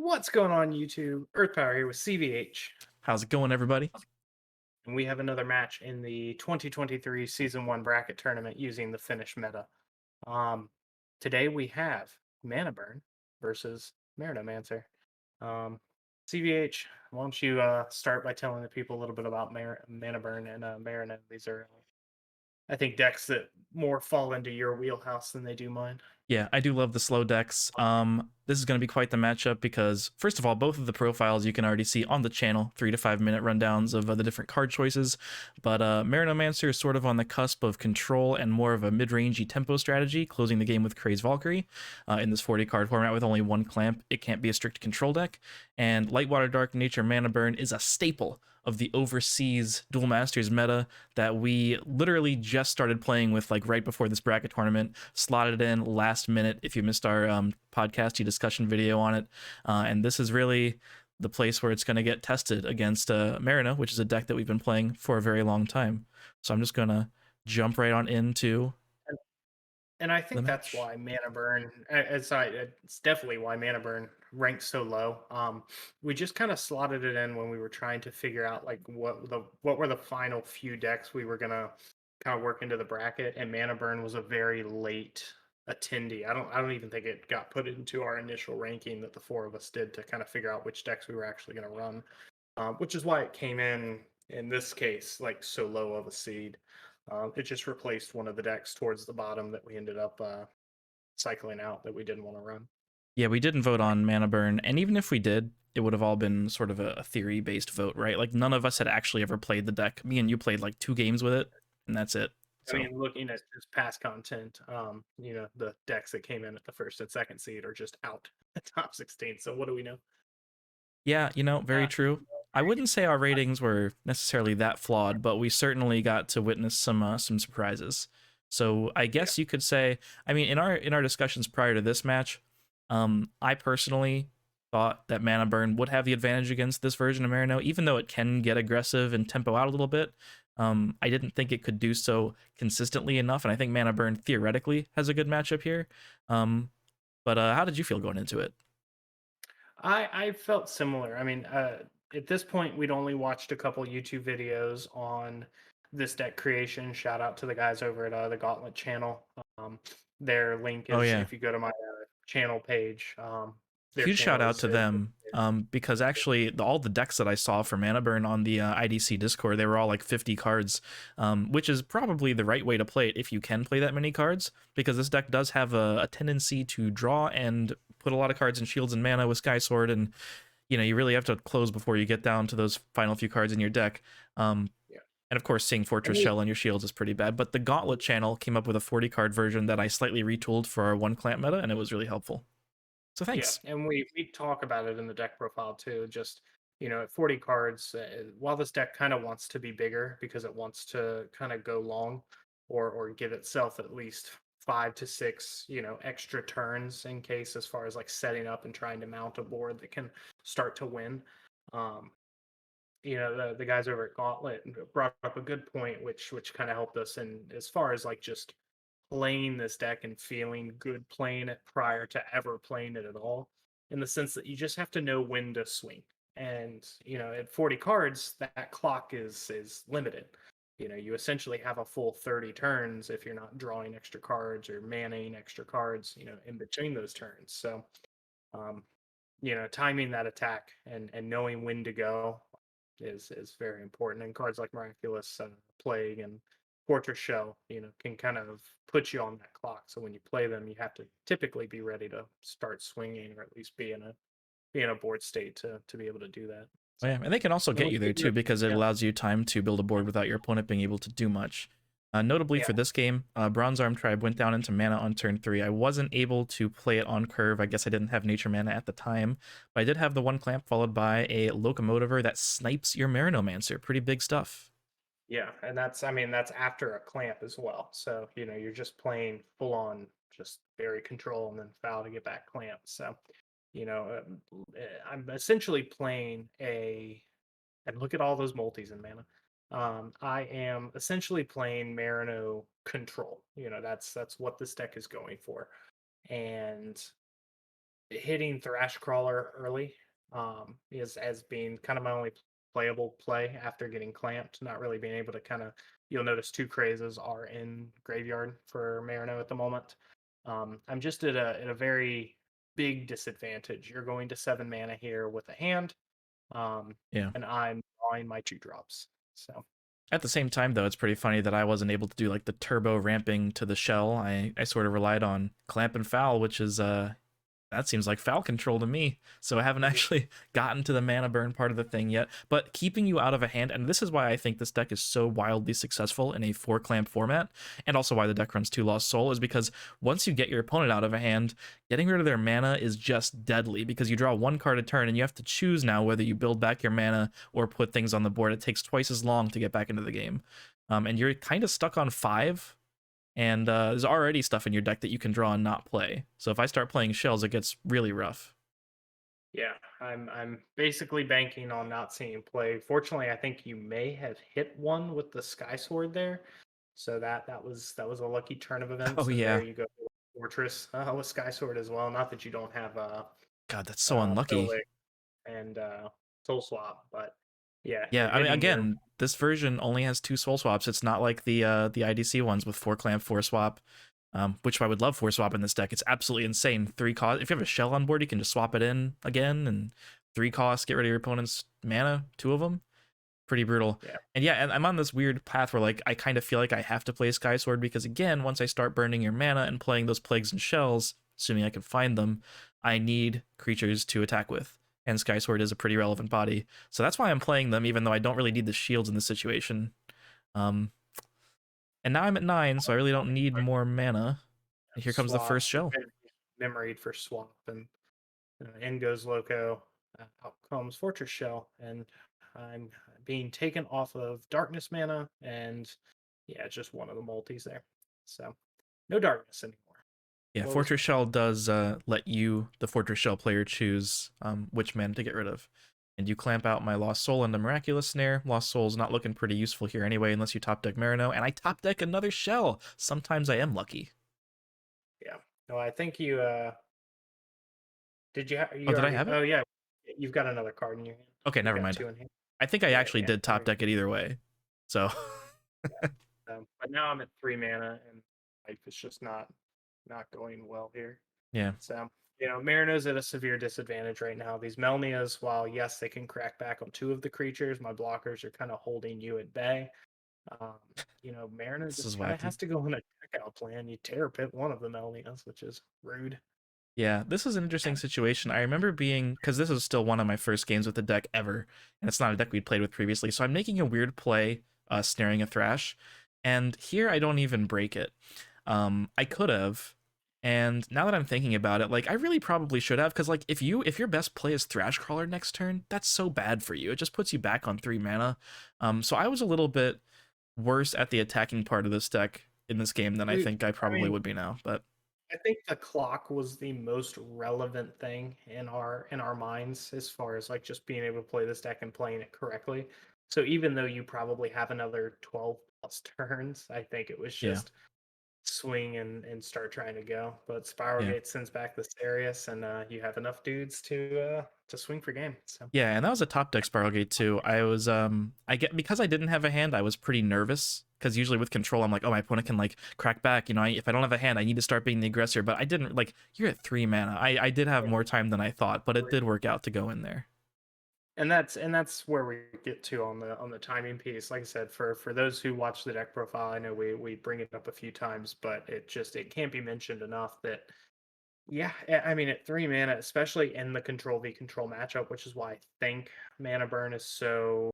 What's going on, YouTube? Earth Power here with CVH, How's it going, everybody? and we have another match in the 2023 Season 1 bracket tournament using the Finnish meta. Um, Today we have Mana Burn versus Marinomancer. CVH, why don't you start by telling the people a little bit about Mana Burn and Marino? These are, I think, decks that more fall into your wheelhouse than they do mine. Yeah, I do love the slow decks. This is going to be quite the matchup because, first of all, both of the profiles you can already see on the channel, 3 to 5 minute rundowns of the different card choices. But Marinomancer is sort of on the cusp of control and more of a mid-rangey tempo strategy, closing the game with Craze Valkyrie. In this 40 card format with only one clamp, it can't be a strict control deck. And Lightwater Dark Nature Mana Burn is a staple of the overseas Duel Masters meta that we literally just started playing with, like right before this bracket tournament, slotted in last minute. If you missed our podcasty discussion video on it, and this is really the place where it's going to get tested against Marina, which is a deck that we've been playing for a very long time. So I'm just going to jump right on into And I the think that's match. why Mana Burn, it's definitely why Mana Burn ranks so low. We just kind of slotted it in when we were trying to figure out like what were the final few decks we were gonna kind of work into the bracket, and Mana Burn was a very late attendee. I don't even think it got put into our initial ranking that the four of us did to kind of figure out which decks we were actually gonna run, which is why it came in this case like so low of a seed. It just replaced one of the decks towards the bottom that we ended up cycling out that we didn't want to run. Yeah, we didn't vote on Mana Burn, and even if we did, it would have all been sort of a theory-based vote, right? Like none of us had actually ever played the deck. Me and you played like 2 games with it, and that's it. I So mean, looking at just past content, the decks that came in at the first and second seed are just out at top 16. So what do we know? yeah, very true. I wouldn't say our ratings were necessarily that flawed, but we certainly got to witness some surprises. So I Yeah. guess you could say, I mean, in our discussions prior to this match, I personally thought that Mana Burn would have the advantage against this version of Marino, even though it can get aggressive and tempo out a little bit. I didn't think it could do so consistently enough, and I think Mana Burn theoretically has a good matchup here. But how did you feel going into it? I felt similar. I mean, at this point, we'd only watched a couple YouTube videos on this deck creation. Shout out to the guys over at the Gauntlet channel. Um, their link Oh is yeah. if you go to my channel page. Their Huge shout channel out is to them, because actually all the decks that I saw for Mana Burn on the IDC Discord, they were all like 50 cards, which is probably the right way to play it if you can play that many cards, because this deck does have a tendency to draw and put a lot of cards in shields and mana with Sky Sword, and you really have to close before you get down to those final few cards in your deck. yeah. And of course, seeing And Fortress we Shell on your shields is pretty bad, but the Gauntlet channel came up with a 40 card version that I slightly retooled for our one clamp meta, and it was really helpful. So Yeah, thanks. and we talk about it in the deck profile too. Just at 40 cards, while this deck kind of wants to be bigger because it wants to kind of go long, or give itself at least 5 to 6 extra turns in case as far as like setting up and trying to mount a board that can start to win. Um, the guys over at Gauntlet brought up a good point, which kind of helped us in as far as like just playing this deck and feeling good playing it prior to ever playing it at all, in the sense that you just have to know when to swing. And at 40 cards, that clock is limited. You essentially have a full 30 turns if you're not drawing extra cards or manning extra cards, in between those turns. So, um, timing that attack and knowing when to go is very important. And cards like Miraculous, Plague, and Fortress Shell, can kind of put you on that clock. So when you play them, you have to typically be ready to start swinging, or at least be in a board state to be able to do that. Oh, So yeah, and they can also and get we you there too figured, because it yeah, allows you time to build a board without your opponent being able to do much. Notably yeah, for this game, Bronze Arm Tribe went down into mana on turn 3. I wasn't able to play it on curve. I guess I didn't have nature mana at the time, but I did have the one clamp followed by a locomotiver that snipes your Marinomancer. Pretty big stuff. yeah, and that's after a clamp as well. So you're just playing full on, just bury control and then foul to get back clamp. So I'm essentially playing and look at all those multis in mana. I am essentially playing Marino control. That's what this deck is going for. And hitting Thrash Crawler early is as being kind of my only playable play after getting clamped. Not really being able to kind of, you'll notice two crazes are in graveyard for Marino at the moment. I'm just at a very big disadvantage. You're going to 7 mana here with a hand, um, Yeah. and I'm drawing my 2 drops. So At the same time, though, it's pretty funny that I wasn't able to do like the turbo ramping to the shell. I sort of relied on clamp and foul, which is that seems like foul control to me. So I haven't actually gotten to the mana burn part of the thing yet. But keeping you out of a hand, and this is why I think this deck is so wildly successful in a 4 clamp format, and also why the deck runs 2 Lost Soul, is because once you get your opponent out of a hand, getting rid of their mana is just deadly because you draw 1 card a turn and you have to choose now whether you build back your mana or put things on the board. It takes twice as long to get back into the game. And you're kind of stuck on 5, and there's already stuff in your deck that you can draw and not play. So if I start playing shells, it gets really rough. yeah, I'm basically banking on not seeing play. Fortunately, I think you may have hit one with the Sky Sword there, so that was a lucky turn of Oh events, and there yeah, you go, Fortress with Sky Sword as well. Not that you don't have God, that's so unlucky. Pillwick and Soul Swap, but yeah, Yeah, I mean, hitting your again, this version only has 2 soul swaps. It's not like the IDC ones with 4 clamp 4 swap, which I would love 4 swap in this deck. It's absolutely insane. 3 cost. If you have a shell on board, you can just swap it in again, and 3 cost, get rid of your opponent's mana, 2 of them. Pretty brutal. yeah And yeah, and I'm on this weird path where like I kind of feel like I have to play Sky Sword because again, once I start burning your mana and playing those plagues and shells, assuming I can find them, I need creatures to attack with. And Sky Sword is a pretty relevant body. So that's why I'm playing them, even though I don't really need the shields in this situation. Um, and now I'm at 9, so I really don't need more mana. And here comes the swap first shell. memoried for swap, and in goes Loco. Out comes Fortress Shell, and I'm being taken off of Darkness mana, and yeah, it's just one of the multis there. So no darkness anymore. Yeah, Close. Fortress Shell does let you, the Fortress Shell player, choose which mana to get rid of. And you clamp out my Lost Soul and the Miraculous Snare. Lost Soul's not looking pretty useful here anyway, unless you top deck Marino. And I top deck another shell. Sometimes I am lucky. Yeah. No, I think you did you Oh, you did I already have it? oh yeah, you've got another card in your hand. Okay, You've never got mind. 2 in hand. I think I Yeah, actually yeah. did top deck it either way. So, But now I'm at 3 mana, and life is just not going well here. yeah. So, Marino's at a severe disadvantage right now. These Melnias, while yes, they can crack back on 2 of the creatures, my blockers are kind of holding you at bay. Um, Marino This is just kind of wacky. has to go on a deck out plan. You tear pit one of the Melnias, which is rude. Yeah, this is an interesting situation. I remember being, because this is still one of my first games with the deck ever, and it's not a deck we'd played with previously, so I'm making a weird play, snaring a Thrash, and here I don't even break it. I could have, and now that I'm thinking about it, like I really probably should have, because like if your best play is Thrash Crawler next turn, that's so bad for you. It just puts you back on 3 mana. So I was a little bit worse at the attacking part of this deck in this game than I We, think I I probably mean, would be now, but. I think the clock was the most relevant thing in our minds as far as like just being able to play this deck and playing it correctly. So even though you probably have another 12 plus turns, I think it was Yeah. just swing and start trying to go. But Spiral Yeah. Gate sends back the Sarius, and you have enough dudes to swing for game. So Yeah, and that was a top deck Spiral Gate too. I was I get, because I didn't have a hand, I was pretty nervous because usually with control I'm like, oh, my opponent can like crack back, if I don't have a hand, I need to start being the aggressor, but I didn't. Like, you're at 3 mana. I did have more time than I thought, but it did work out to go in there. and that's where we get to on the timing piece. Like I said, for those who watch the deck profile, I know we bring it up a few times, but it can't be mentioned enough that yeah, I mean at 3 mana, especially in the control v control matchup, which is why I think mana burn is so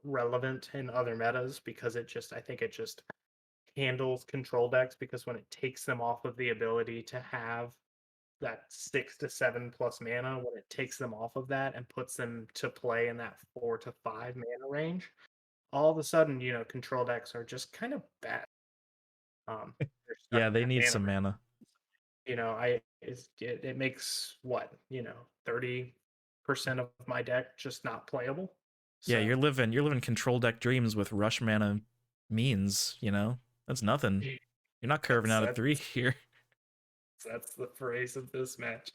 relevant in other metas, because I think it just handles control decks, because when it takes them off of the ability to have that 6 to 7 plus mana, when it takes them off of that and puts them to play in that 4 to 5 mana range, all of a sudden, control decks are just kind of bad. They're stuck Yeah, in they that need mana some range. mana. It makes what, 30% of my deck just not playable. Yeah, So you're living control deck dreams with rush mana means. That's nothing. You're not curving that's out a that's 3 here. that's the phrase of this match.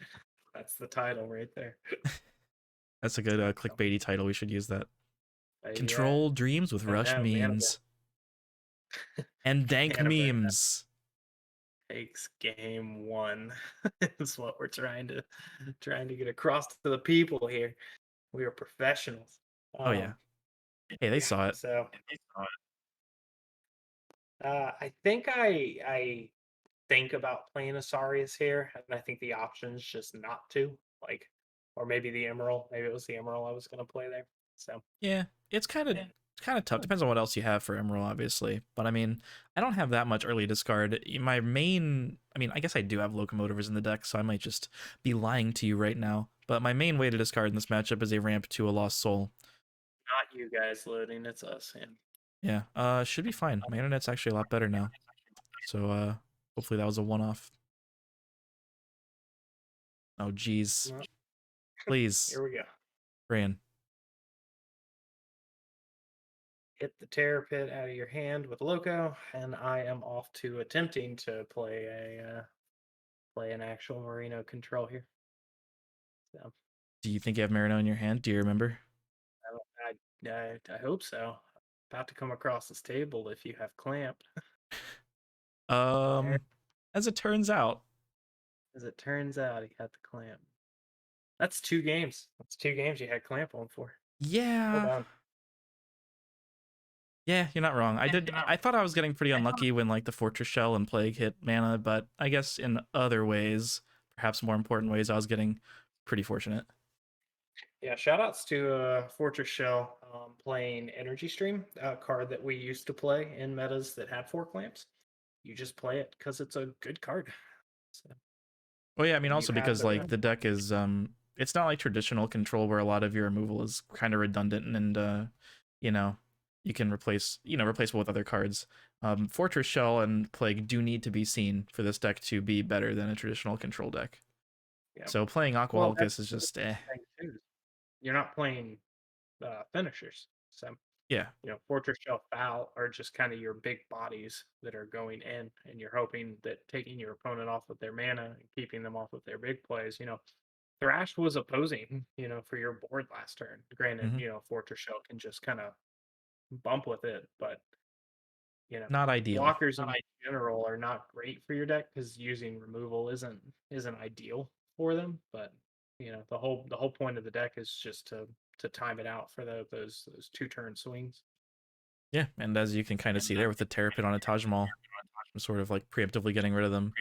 That's the title right there. That's a good clickbaity title. We should use that. Yeah. Control dreams with I rush know, memes and dank Mana memes. takes game one. Is what we're trying to get across to the people here. We are professionals. Oh yeah. Um, Hey, they yeah. saw it. So I think I think about playing Asarius here, and I think the option is just not to, like, or maybe the Emerald. Maybe it was the Emerald I was going to play there. So Yeah, it's kind of tough. Depends on what else you have for Emerald, obviously. But I mean, I don't have that much early discard. My main, I mean, I guess I do have Locomotivers in the deck, so I might just be lying to you right now. But my main way to discard in this matchup is a ramp to a Lost Soul. not you guys loading, it's us. And Yeah, should be fine. My internet's actually a lot better now. So hopefully that was a one-off. Oh geez. well, Please, here we go. Brian. Hit the Terror Pit out of your hand with Loco, and I am off to attempting to play an actual Merino control here. So Do you think you have Marino in your hand? Do you remember? I hope so. About to come across this table if you have Clamp. There, As it turns out. as it turns out, he got the Clamp. That's 2 games. That's 2 games you had Clamp on for. Hold Yeah. on. Yeah, you're not wrong. I thought I was getting pretty unlucky when like the Fortress Shell and Plague hit mana, but I guess in other ways, perhaps more important ways, I was getting pretty fortunate. Yeah, shout outs to Fortress Shell playing Energy Stream, a card that we used to play in metas that had 4 clamps. You just play it because it's a good card. So Well, yeah, I mean you also have because the like the deck is it's not like traditional control where a lot of your removal is kind of redundant and you know, you can replace replaceable with other cards. Fortress Shell and Plague do need to be seen for this deck to be better than a traditional control deck. yeah. So playing Aqua Well, that's Hulkus is the just thing too. You're not playing finishers. So yeah. Fortress Shell Foul are just kind of your big bodies that are going in, and you're hoping that taking your opponent off with their mana and keeping them off with their big plays. Thrash was opposing, for your board last turn. Granted, Hmm. Fortress Shell can just kind of bump with it, but Not ideal. blockers in general are not great for your deck because using removal isn't ideal for them. But the whole point of the deck is just to time it out for those 2 turn swings. Yeah, and as you can kind of see there with the Terrapin on a Taj Mahal, I'm sort of like preemptively getting rid of them.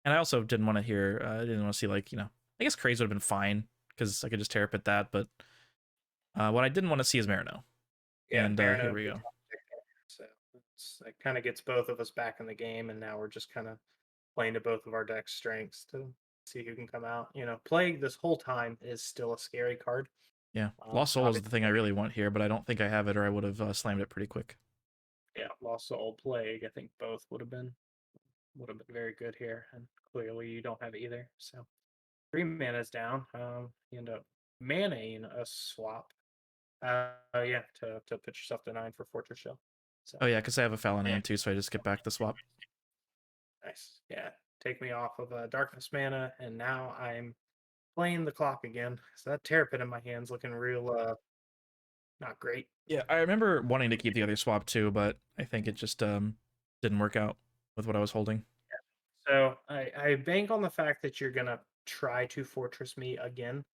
And I also didn't want to hear, didn't want to see like, I guess Craze would have been fine because I could just Terrapin that, but what I didn't want to see is Marino. Yeah, And here Marino. we go. So it kind of gets both of us back in the game, and now we're just kind of playing to both of our deck strengths to see who can come out. Plague this whole time is still a scary card. Yeah, Lost Soul is the Obviously, thing I really want here, but I don't think I have it or I would have slammed it pretty quick. yeah, Lost Soul, Plague. I think both would have been very good here, and clearly you don't have either. So 3 mana's down. You end up manaing a swap. Yeah, to put yourself to 9 for Fortress Shell. So Oh yeah, because I have a Foul in hand too, so I just get back the swap. nice. Yeah, take me off of Darkness mana, and now I'm playing the clock again. So that Terrapin in my hand's looking real not great. Yeah, I remember wanting to keep the other swap too, but I think it just didn't work out with what I was holding. So I bank on the fact that you're gonna try to fortress me again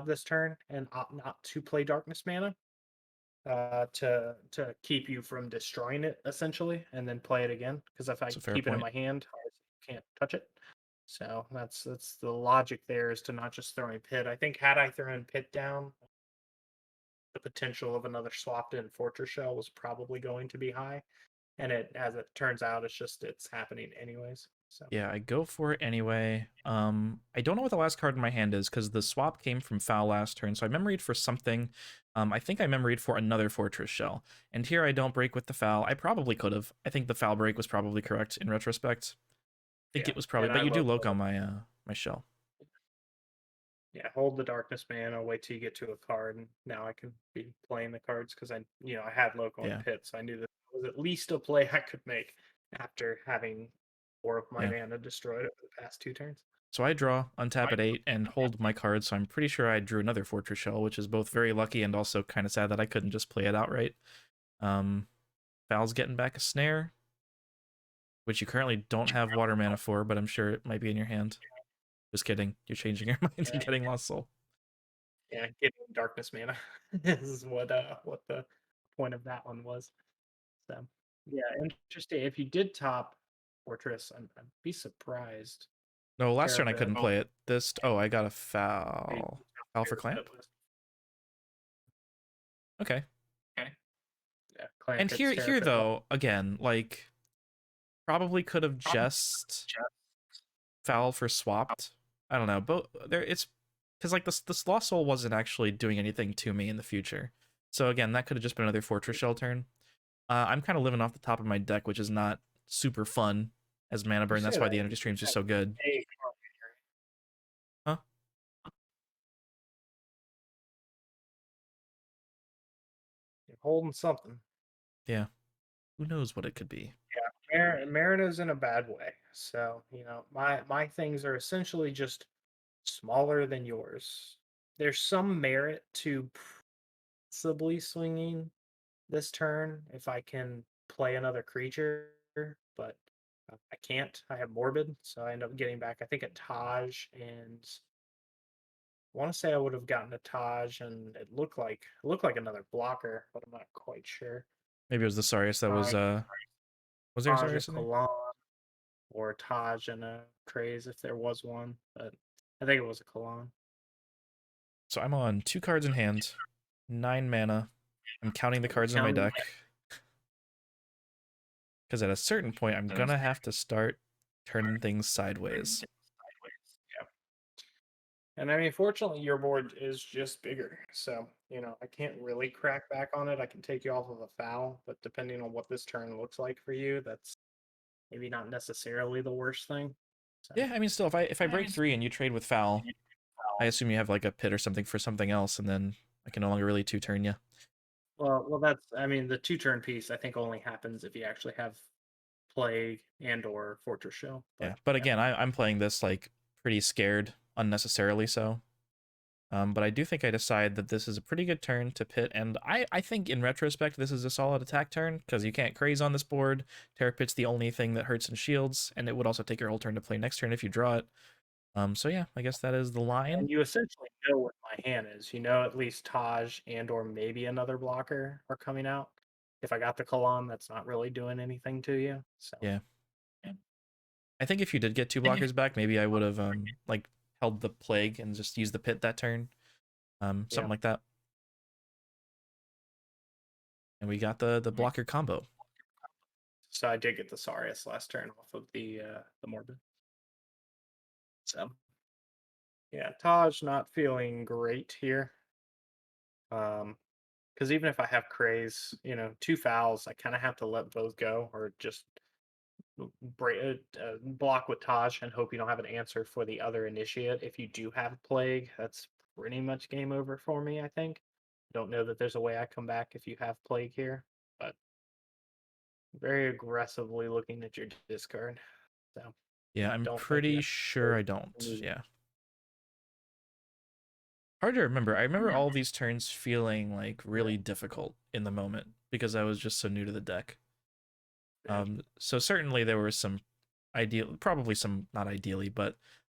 this turn and opt not to play darkness mana to keep you from destroying it essentially, and then play it again. Because if I It's a fair keep it in point. my hand, I can't touch it. So that's the logic there, is to not just throwing pit. I think had I thrown pit down, the potential of another swapped in fortress shell was probably going to be high. And as it turns out, it's happening anyways. So Yeah, I go for it anyway. I don't know what the last card in my hand is because the swap came from Foul last turn, so I memoried for something. I think I memoried for another Fortress Shell, and here I don't break with the Foul. I probably could have. I think the Foul break was probably correct in retrospect. I think yeah, it was probably, and but I you do love loc on my my shell. yeah, hold the darkness man. I'll wait till you get to a card, and now I can be playing the cards because I had local in Yeah, pit, so I knew that was at least a play I could make after having 4 of my yeah. mana destroyed over the past 2 turns. So I draw, untap at 8, and hold my card, so I'm pretty sure I drew another Fortress Shell, which is both very lucky and also kind of sad that I couldn't just play it outright. Val's getting back a Snare, which you currently don't have Water Mana for, but I'm sure it might be in your hand. Just kidding. You're changing your mind and getting Lost Soul. Yeah, getting darkness mana is what the point of that one was. So yeah, interesting. If you did top Fortress, I'd be surprised. No, last turn I Terrapin. couldn't play it. I got a Hey, foul. Foul for Clamp? Okay. Okay. Yeah, Clamp And hits here Terrapin. though, again, like probably could have just foul for swapped. I don't know, but there it's because like this Lost Soul wasn't actually doing anything to me in the future. So again, that could have just been another Fortress Shell turn. I'm kind of living off the top of my deck, which is not super fun as mana You burn. That's say why that. the energy stream is just so good. Hey, Huh? you're holding something. Yeah. Who knows what it could be? Yeah, Marina's in a bad way. So my things are essentially just smaller than yours. There's some merit to possibly swinging this turn if I can play another creature, but I can't. I have Morbid, so I end up getting back, I think, a Taj, and I want to say I would have gotten a Taj, and it looked like another blocker, but I'm not quite sure. Maybe it was the Sarius that Taj, was there a Taj, a Sarius in there? Kalan, or Taj and a Craze if there was one, but I think it was a Kalan. So I'm on 2 cards in hand, 9 mana. I'm counting the cards in my deck. Because at a certain point, I'm gonna have to start turning things sideways. Yeah. And I mean, fortunately, your board is just bigger. So, I can't really crack back on it. I can take you off of a foul, but depending on what this turn looks like for you, that's maybe not necessarily the worst thing. So, Yeah, I mean, still, if I break 3 and you trade with foul, I assume you have like a pit or something for something else, and then I can no longer really 2-turn you. well, that's, I mean, the 2-turn piece I think only happens if you actually have Plague and or Fortress Shell. Yeah, But but yeah, again, I'm playing this like pretty scared, unnecessarily so. But I do think I decide that this is a pretty good turn to pit, and I think in retrospect this is a solid attack turn, because you can't craze on this board. Terra Pit's the only thing that hurts and shields, and it would also take your whole turn to play next turn if you draw it. So yeah, I guess that is the line. and you essentially know what my hand is. You know at least Taj and or maybe another blocker are coming out. If I got the Kalan, that's not really doing anything to you. So Yeah. yeah. I think if you did get 2 blockers back, maybe I would have like held the plague and just used the pit that turn. Something like that. And we got the blocker combo. So I did get the Sarius last turn off of the Morbid. So yeah, Taj not feeling great here. Because even if I have Craze, 2 fouls, I kind of have to let both go or just block with Taj and hope you don't have an answer for the other initiate. If you do have Plague, that's pretty much game over for me, I think. Don't know that there's a way I come back if you have Plague here, but very aggressively looking at your discard. So Yeah, I'm don't think you pretty have sure I don't. Yeah. Hard to remember. I remember all these turns feeling like really difficult in the moment because I was just so new to the deck. So certainly there were some probably some, not ideally, but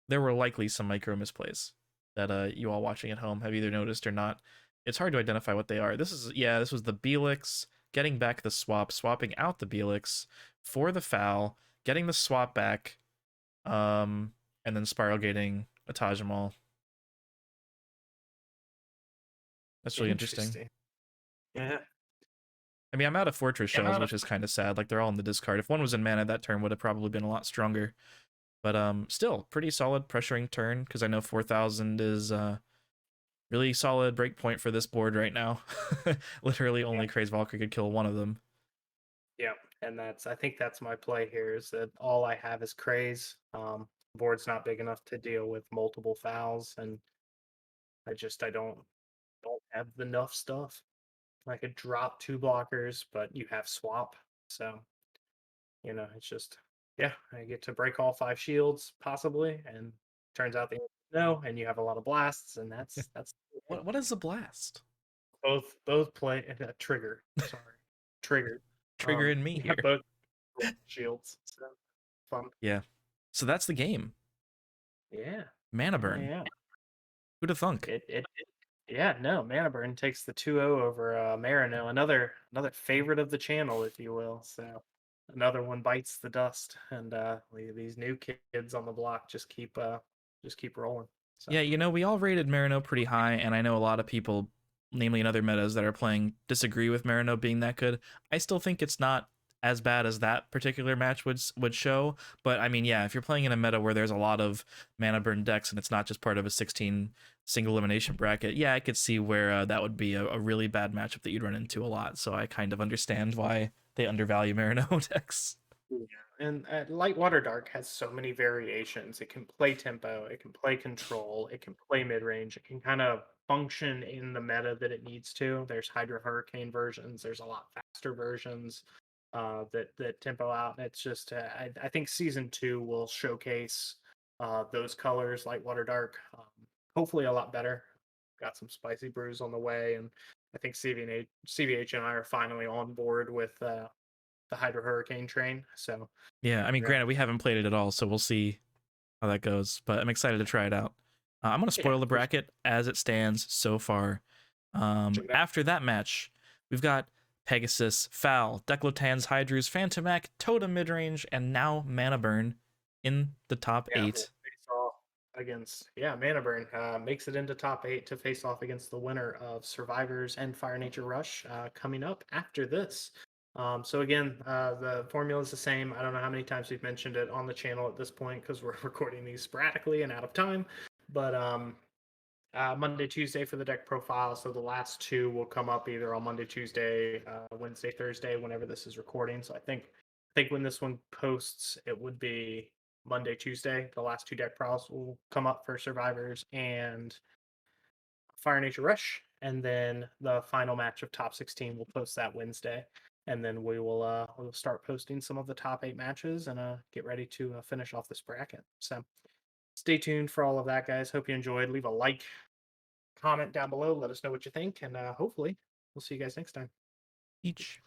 there were likely some micro misplays that you all watching at home have either noticed or not. It's hard to identify what they are. This was the Belix, getting back the swap, swapping out the Belix for the foul, getting the swap back, and then spiral gating a Taj Mahal. That's really interesting. Yeah. I mean, I'm out of Fortress Shells, which is kind of sad. Like, they're all in the discard. If one was in mana, that turn would have probably been a lot stronger. But still, pretty solid pressuring turn, because I know 4,000 is really solid breakpoint for this board right now. Literally only Craze Valkyrie could kill one of them. Yeah, and I think that's my play here is that all I have is Craze. Board's not big enough to deal with multiple fouls, and I don't have enough stuff. I could drop 2 blockers, but you have swap. So, it's just, yeah, I get to break all 5 shields possibly, and turns out the answer is no, and you have a lot of blasts, and that's What is a blast? both play trigger. Sorry, trigger. Triggering me Yeah, here. both shields. So fun. Yeah. So that's the game. Yeah, Mana yeah, burn. yeah. Who'd have thunk? Yeah, no, Mana Burn takes the 2-0 over Marino, another favorite of the channel, if you will. So another one bites the dust, and these new kids on the block just keep rolling. So Yeah, you know, we all rated Marino pretty high, and I know a lot of people, namely in other metas that are playing, disagree with Marino being that good. I still think it's not as bad as that particular match would show. But I mean, yeah, if you're playing in a meta where there's a lot of mana burn decks and it's not just part of a 16 single elimination bracket, yeah, I could see where that would be a really bad matchup that you'd run into a lot. So I kind of understand why they undervalue Marino decks. yeah. And Light Water Dark has so many variations. It can play tempo, it can play control, it can play mid range, it can kind of function in the meta that it needs to. There's Hydro Hurricane versions, there's a lot faster versions that tempo out. It's just I think season 2 will showcase those colors, Light Water Dark, hopefully a lot better. Got some spicy brews on the way, and I think CVH and I are finally on board with the Hydro Hurricane train. So Yeah, I mean, yeah, granted, we haven't played it at all, so we'll see how that goes. But I'm excited to try it out. I'm gonna yeah, spoil the for sure. bracket as it stands so far. Check it out. After that match, we've got Pegasus, Foul, Declotan's Hydrus, Phantomac, Totem Midrange, and now Mana Burn in the top Yeah, we'll 8. face off against Mana Burn makes it into top 8 to face off against the winner of Survivors and Fire Nature Rush coming up after this. So again, the formula is the same. I don't know how many times we've mentioned it on the channel at this point because we're recording these sporadically and out of time. But Monday, Tuesday for the deck profile. So the last two will come up either on Monday, Tuesday, Wednesday, Thursday, whenever this is recording. So I think when this one posts, it would be Monday, Tuesday. The last two deck profiles will come up for Survivors and Fire Nature Rush, and then the final match of top 16 will post that Wednesday. And then we'll start posting some of the top 8 matches and get ready to finish off this bracket. So stay tuned for all of that, guys. Hope you enjoyed. Leave a like, comment down below. Let us know what you think, and hopefully we'll see you guys next time. Each.